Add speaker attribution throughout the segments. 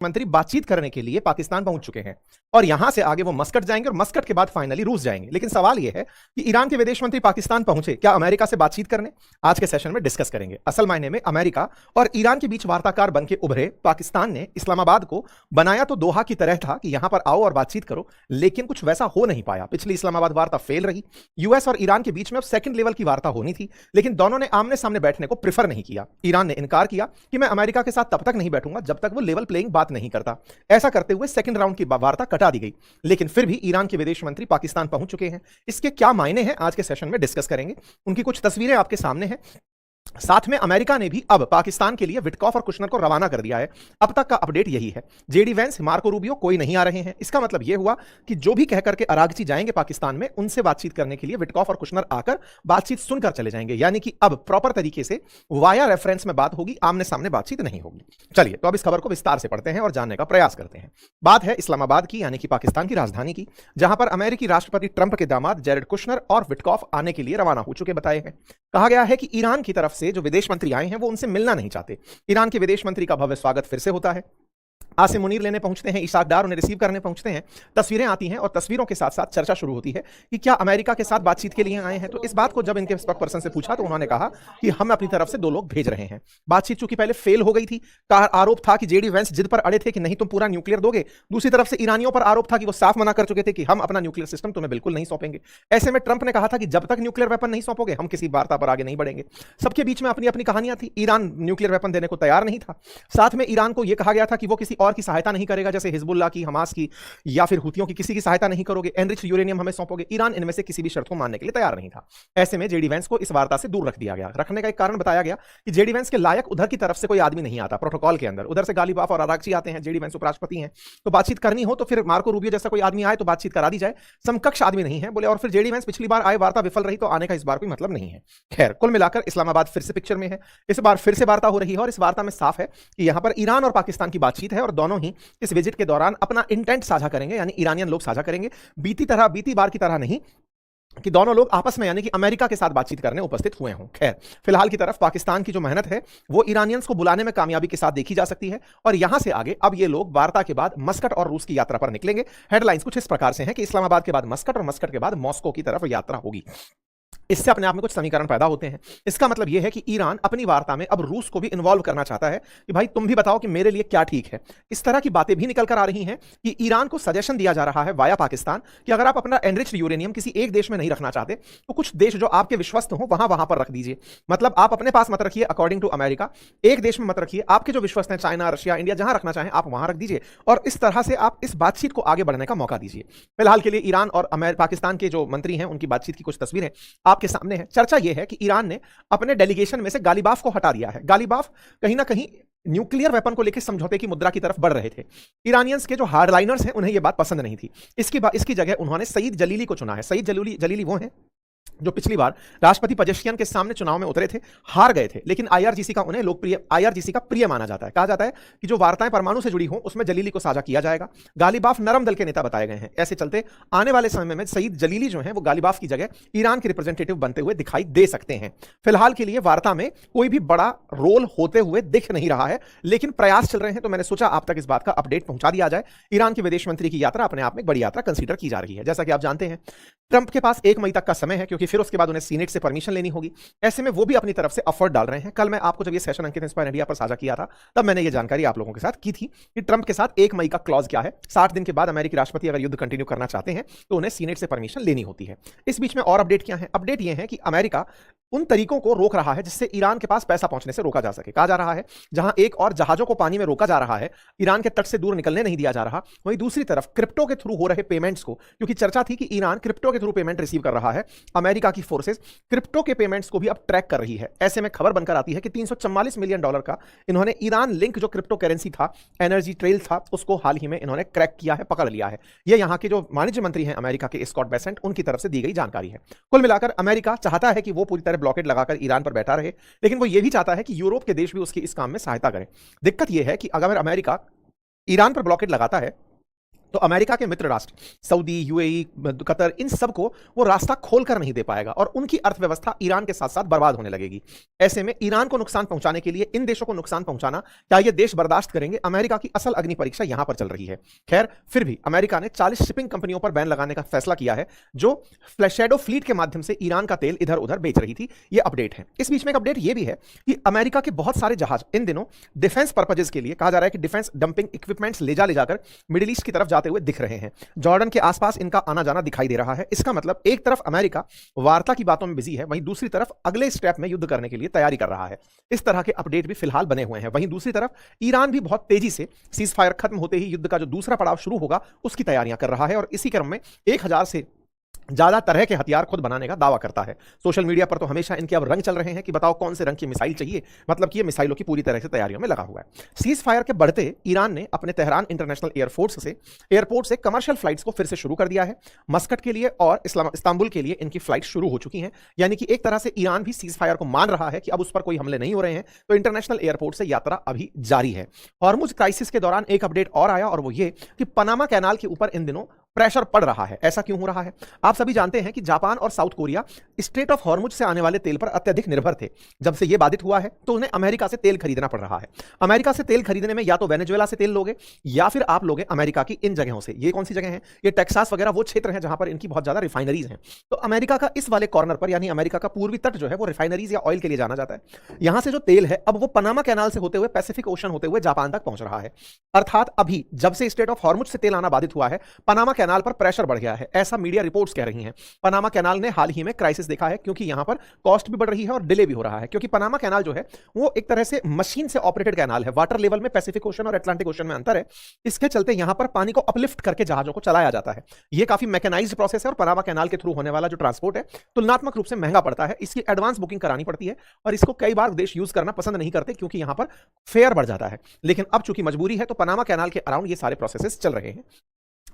Speaker 1: मंत्री बातचीत करने के लिए पाकिस्तान पहुंच चुके हैं और यहां से आगे वो मस्कट जाएंगे और मस्कट के बाद फाइनली रूस जाएंगे। लेकिन सवाल यह है कि ईरान के विदेश मंत्री पाकिस्तान पहुंचे क्या अमेरिका से बातचीत करने? आज के सेशन में डिस्कस करेंगे। असल मायने में अमेरिका और ईरान के बीच वार्ताकार बनके उभरे पाकिस्तान ने इस्लामाबाद को बनाया तो दोहा की तरह था कि यहां पर आओ और बातचीत करो, लेकिन कुछ वैसा हो नहीं पाया। पिछली इस्लामाबाद वार्ता फेल रही। यूएस और ईरान के बीच में अब सेकंड लेवल की वार्ता होनी थी, लेकिन दोनों ने आमने सामने बैठने को प्रेफर नहीं किया। ईरान ने इनकार किया कि मैं अमेरिका के साथ तब तक नहीं बैठूंगा जब तक वो लेवल प्लेइंग बात नहीं करता। ऐसा करते हुए सेकंड राउंड की वार्ता कटा दी गई। लेकिन फिर भी ईरान के विदेश मंत्री पाकिस्तान पहुंच चुके हैं। इसके क्या मायने हैं आज के सेशन में डिस्कस करेंगे। उनकी कुछ तस्वीरें आपके सामने हैं। साथ में अमेरिका ने भी अब पाकिस्तान के लिए विटकॉफ और कुशनर को रवाना कर दिया है। अब तक का अपडेट यही है। जेडी वेंस, मार्को रूबियो कोई नहीं आ रहे हैं। इसका मतलब यह हुआ कि जो भी कह करके अरागची जाएंगे पाकिस्तान में, उनसे बातचीत करने के लिए विटकॉफ और कुशनर आकर बातचीत सुनकर चले जाएंगे। यानी कि अब प्रॉपर तरीके से वाया रेफरेंस में बात होगी, आमने सामने बातचीत नहीं होगी। चलिए तो अब इस खबर को विस्तार से पढ़ते हैं और जानने का प्रयास करते हैं। बात है इस्लामाबाद की, यानी कि पाकिस्तान की राजधानी की, जहां पर अमेरिकी राष्ट्रपति ट्रंप के दामाद जेरेड कुशनर और विटकॉफ आने के लिए रवाना हो चुके बताए हैं। कहा गया है कि ईरान की तरफ से जो विदेश मंत्री आए हैं वो उनसे मिलना नहीं चाहते। ईरान के विदेश मंत्री का भव्य स्वागत फिर से होता है। आसिम मुनीर लेने पहुंचते हैं, इशाक डार उन्हें रिसीव करने पहुंचते हैं। तस्वीरें आती हैं और तस्वीरों के साथ साथ चर्चा शुरू होती है कि क्या अमेरिका के साथ बातचीत के लिए आए हैं। तो इस बात को जब इनके स्पोक पर्सन से पूछा तो उन्होंने कहा कि हम अपनी तरफ से 2 लोग भेज रहे हैं। बातचीत चूंकि पहले फेल हो गई थी, का आरोप था कि जेडी वेंस जिद पर अड़े थे कि नहीं तुम पूरा न्यूक्लियर दोगे। दूसरी तरफ से ईरानियों पर आरोप था कि वो साफ मना कर चुके थे कि हम अपना न्यूक्लियर सिस्टम तुम्हें बिल्कुल नहीं सौंपेंगे। ऐसे में ट्रंप ने कहा था कि जब तक न्यूक्लियर वेपन नहीं सौंपोगे हम किसी वार्ता पर आगे नहीं बढ़ेंगे। सबके बीच में अपनी अपनी कहानियां थी। ईरान न्यूक्लियर वेपन देने को तैयार नहीं था। साथ में ईरान को यह कहा गया था कि वो किसी और की सहायता नहीं करेगा, जैसे हिजबुल्लाह की, हमास की या फिर हुतियों की, किसी की सहायता नहीं करोगे। एनरिच्ड यूरेनियम हमें सौंपोगे। ईरान इनमें से किसी भी शर्त को मानने के लिए तैयार नहीं था। ऐसे में जेडी वेंस को इस वार्ता से दूर रख दिया गया। रखने का एक कारण बताया गया कि जेडी वेंस के लायक उधर की तरफ से कोई आदमी नहीं आता प्रोटोकॉल के अंदर। उधर से गालिबाफ और अरागची आते हैं, जेडी वेंस उपराष्ट्रपति हैं, तो बातचीत करनी हो तो फिर मार्को रूबियो जैसा कोई आदमी आए तो बातचीत करा दी जाए। समकक्ष आदमी नहीं है बोले। और फिर जेडी वेंस पिछली बार आए, वार्ता विफल रही, तो आने का इस बार कोई मतलब नहीं है। खैर, कुल मिलाकर इस्लामाबाद फिर से पिक्चर में है। इस बार फिर से वार्ता हो रही है और इस वार्ता में साफ है कि यहां पर ईरान और पाकिस्तान की बातचीत है और दोनों ही इस विजिट के दौरान अपना इंटेंट साझा करेंगे, यानी ईरानियन लोग साझा करेंगे। बीती बार की तरह नहीं कि दोनों लोग आपस में यानी कि अमेरिका के साथ बातचीत करने उपस्थित हुए हों। खैर, फिलहाल की तरफ पाकिस्तान की जो मेहनत है वो ईरानियंस को बुलाने में कामयाबी के साथ देखी जा सकती है और यहां से आगे अब ये लोग वार्ता के बाद मस्कट और रूस की यात्रा पर निकलेंगे। हेडलाइंस कुछ इस प्रकार से हैं कि इस्लामाबाद के बाद मस्कट और मस्कट के बाद मॉस्को की तरफ यात्रा होगी। इससे अपने आप में कुछ समीकरण पैदा होते हैं। इसका मतलब यह है कि ईरान अपनी वार्ता में अब रूस को भी इन्वॉल्व करना चाहता है कि भाई तुम भी बताओ कि मेरे लिए क्या ठीक है। इस तरह की बातें भी निकल कर आ रही हैं कि ईरान को सजेशन दिया जा रहा है वाया पाकिस्तान कि अगर आप अपना एनरिच्ड यूरेनियम किसी एक देश में नहीं रखना चाहते तो कुछ देश जो आपके विश्वस्त हो वहां पर रख दीजिए। मतलब आप अपने पास मत रखिए अकॉर्डिंग टू अमेरिका, एक देश में मत रखिए। आपके जो विश्वस्त हैं, चाइना, रशिया, इंडिया, जहां रखना चाहें आप वहां रख दीजिए और इस तरह से आप इस बातचीत को आगे बढ़ने का मौका दीजिए। फिलहाल के लिए ईरान और पाकिस्तान के जो मंत्री हैं उनकी बातचीत की कुछ तस्वीरें आपके सामने है। चर्चा यह है कि ईरान ने अपने डेलीगेशन में से गालिबाफ को हटा दिया है। गालिबाफ कहीं ना कहीं न्यूक्लियर वेपन को लेकर समझौते की मुद्रा की तरफ बढ़ रहे थे। ईरानियंस के जो हार्डलाइनर्स हैं उन्हें यह बात पसंद नहीं थी। इसकी जगह उन्होंने सईद जलीली को चुना है। सईद जलीली वो हैं जो पिछली बार राष्ट्रपति पजेश्कियान के सामने चुनाव में उतरे थे, हार गए थे, लेकिन आईआरजीसी का उन्हें आईआरजीसी का प्रिय माना जाता है। कहा जाता है कि जो वार्ताएं परमाणु से जुड़ी हों उसमें जलीली को साझा किया जाएगा। गालिबाफ नरम दल के नेता बताए गए हैं। ऐसे चलते आने वाले समय में सईद जलीली जो हैं वो गालिबाफ की जगह ईरान के रिप्रेजेंटेटिव बनते हुए दिखाई दे सकते हैं। फिलहाल के लिए वार्ता में कोई भी बड़ा रोल होते हुए दिख नहीं रहा है, लेकिन प्रयास चल रहे हैं, तो मैंने सोचा आप तक इस बात का अपडेट पहुंचा दिया जाए। ईरान के विदेश मंत्री की यात्रा अपने आप में एक बड़ी यात्रा कंसीडर की जा रही है। जैसा कि आप जानते हैं ट्रंप के पास 1 मई तक का समय है, क्योंकि फिर उसके बाद उन्हें सीनेट से परमिशन लेनी होगी। ऐसे में वो भी अपनी तरफ से एफर्ट डाल रहे हैं। कल मैं आपको जब ये सेशन अंकित इंस्पायर इंडिया पर साझा किया था तब मैंने ये जानकारी आप लोगों के साथ की थी कि ट्रंप के साथ 1 मई का क्लॉज क्या है। 60 दिन के बाद अमेरिकी राष्ट्रपति अगर युद्ध कंटिन्यू करना चाहते हैं तो उन्हें सीनेट से परमिशन लेनी होती है। इस बीच में और अपडेट क्या है? अपडेट ये है कि अमेरिका उन तरीकों को रोक रहा है जिससे ईरान के पास पैसा पहुंचने से रोका जा सके। कहा जा रहा है जहां एक और जहाजों को पानी में रोका जा रहा है, ईरान के तट से दूर निकलने नहीं दिया जा रहा, वहीं दूसरी तरफ क्रिप्टो के थ्रू हो रहे पेमेंट्स को, क्योंकि चर्चा थी कि ईरान क्रिप्टो के थ्रू पेमेंट रिसीव कर रहा है, अमेरिका की फोर्सेस क्रिप्टो के पेमेंट्स को भी अब ट्रैक कर रही है। ऐसे में खबर बनकर आती है कि $344 मिलियन का इन्होंने ईरान लिंक जो क्रिप्टो करेंसी था, एनर्जी ट्रेल था, उसको हाल ही में इन्होंने क्रैक किया है, पकड़ लिया है। यह यहां के जो वाणिज्य मंत्री हैं अमेरिका के, स्कॉट बेसेंट, उनकी तरफ से दी गई जानकारी है। कुल मिलाकर अमेरिका चाहता है कि वो पूरी तरह ब्लॉकेट लगाकर ईरान पर बैठा रहे, लेकिन वो ये भी चाहता है कि यूरोप के देश भी उसकी इस काम में सहायता करें। दिक्कत यह है कि अगर अमेरिका ईरान पर ब्लॉकेट लगाता है तो अमेरिका के मित्र राष्ट्र सऊदी, यूएई, कतर, इन सब को वो रास्ता खोलकर नहीं दे पाएगा और उनकी अर्थव्यवस्था ईरान के साथ साथ बर्बाद होने लगेगी। ऐसे में ईरान को नुकसान पहुंचाने के लिए इन देशों को नुकसान पहुंचाना क्या ये देश बर्दाश्त करेंगे? अमेरिका की असल अग्नि परीक्षा यहां पर चल रही है। खैर, फिर भी अमेरिका ने 40 शिपिंग कंपनियों पर बैन लगाने का फैसला किया है जो शैडो फ्लीट के माध्यम से ईरान का तेल इधर उधर बेच रही थी। ये अपडेट है। इस बीच में एक अपडेट ये भी है कि अमेरिका के बहुत सारे जहाज इन दिनों डिफेंस पर्पजेस के लिए, कहा जा रहा है कि डिफेंस डंपिंग इक्विपमेंट्स ले जाकर मिडिल ईस्ट की तरफ जाते हुए दिख रहे हैं। जॉर्डन के आसपास इनका आना जाना दिखाई दे रहा है। इसका मतलब एक तरफ अमेरिका वार्ता की बातों में बिजी है, वहीं दूसरी तरफ अगले स्टेप में युद्ध करने के लिए तैयारी कर रहा है। इस तरह के अपडेट भी फिलहाल बने हुए हैं। वहीं दूसरी तरफ ईरान भी बहुत तेजी से सीज फायर खत्म होते ही युद्ध का जो दूसरा पड़ाव शुरू होगा उसकी तैयारियां कर रहा है और इसी क्रम में 1000 से ज्यादा तरह के हथियार खुद बनाने का दावा करता है। सोशल मीडिया पर तो हमेशा इनके अब रंग चल रहे हैं कि बताओ कौन से रंग की मिसाइल चाहिए, मतलब कि ये मिसाइलों की पूरी तरह से तैयारियों में लगा हुआ है। सीज फायर के बढ़ते ईरान ने अपने तेहरान इंटरनेशनल एयरपोर्ट से कमर्शियल फ्लाइट्स को फिर से शुरू कर दिया है। मस्कट के लिए और इस्तांबुल के लिए इनकी फ्लाइट शुरू हो चुकी हैं। यानी कि एक तरह से ईरान भी सीज फायर को मान रहा है कि अब उस पर कोई हमले नहीं हो रहे हैं, तो इंटरनेशनल एयरपोर्ट से यात्रा अभी जारी है। हॉर्मुज क्राइसिस के दौरान एक अपडेट और आया और वो ये कि पनामा कैनाल के ऊपर इन दिनों प्रेशर पड़ रहा है। ऐसा क्यों हो रहा है? आप सभी जानते हैं कि जापान और south Korea straight of Hormuz से आने वाले तेल पर अत्यधिक निर्भर थे। जब से यह बाधित हुआ है तो उन्हें अमेरिका से तेल खरीदना पड़ रहा है। अमेरिका से तेल खरीदने में या तो वेनेजुएला से तेल लोगे या फिर आप लोगे अमेरिका की इन जगहों से। ये कौन सी जगह हैं? ये टेक्सास वगैरह वो क्षेत्र हैं जहां पर इनकी बहुत ज्यादा रिफाइनरीज हैं। तो अमेरिका का इस वाले कॉर्नर पर, यानी अमेरिका का पूर्वी तट जो है वो रिफाइनरीज या ऑयल के लिए जाना जाता है। यहां से जो तेल है अब वो पनामा कैनाल से होते हुए पैसिफिक ओशन होते हुए जापान तक पहुंच रहा है। अर्थात अभी जब से स्ट्रेट ऑफ हॉर्मुज से तेल आना बाधित हुआ है, पनामा कैनाल पर प्रेशर बढ़ गया है, ऐसा मीडिया रिपोर्ट्स कह रही हैं। पनामा कैनाल ने हाल ही में क्राइसिस देखा है क्योंकि यहां पर कॉस्ट भी बढ़ रही है और डिले भी हो रहा है, क्योंकि पनामा कैनाल जो है वो एक तरह से मशीन से ऑपरेटेड कैनाल है। वाटर लेवल में पैसिफिक ओशन और अटलांटिक ओशन में अंतर है। इसके चलते यहां पर पानी को अपलिफ्ट करके जहाजों को चलाया जाता है। यह काफी मैकेनाइज्ड प्रोसेस है और पनामा कैनाल के थ्रू होने वाला जो ट्रांसपोर्ट है तुलनात्मक रूप से महंगा पड़ता है। इसकी एडवांस बुकिंग करानी पड़ती है और इसको कई बार देश यूज करना पसंद नहीं करते क्योंकि यहां पर फेयर बढ़ जाता है। लेकिन अब चूंकि मजबूरी है तो पनामा कैनाल के अराउंड ये सारे प्रोसेसेस चल रहे हैं।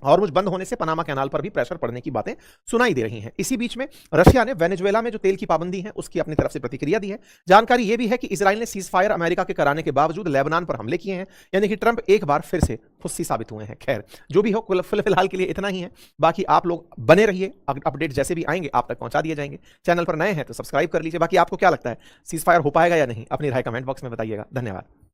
Speaker 1: हॉर्मुज बंद होने से पनामा कैनाल पर भी प्रेशर पड़ने की बातें सुनाई दे रही हैं। इसी बीच में रशिया ने वेनेजुएला में जो तेल की पाबंदी है उसकी अपनी तरफ से प्रतिक्रिया दी है। जानकारी यह भी है कि इजराइल ने सीज फायर अमेरिका के कराने के बावजूद लेबनान पर हमले किए हैं। यानी कि ट्रंप एक बार फिर से फुस्सी साबित हुए हैं। खैर, जो भी हो, फिलहाल के लिए इतना ही है। बाकी आप लोग बने रहिए, अपडेट जैसे भी आएंगे आप तक पहुंचा दिए जाएंगे। चैनल पर नए हैं तो सब्सक्राइब कर लीजिए। बाकी आपको क्या लगता है, सीज फायर हो पाएगा या नहीं? अपनी राय कमेंट बॉक्स में बताइएगा। धन्यवाद।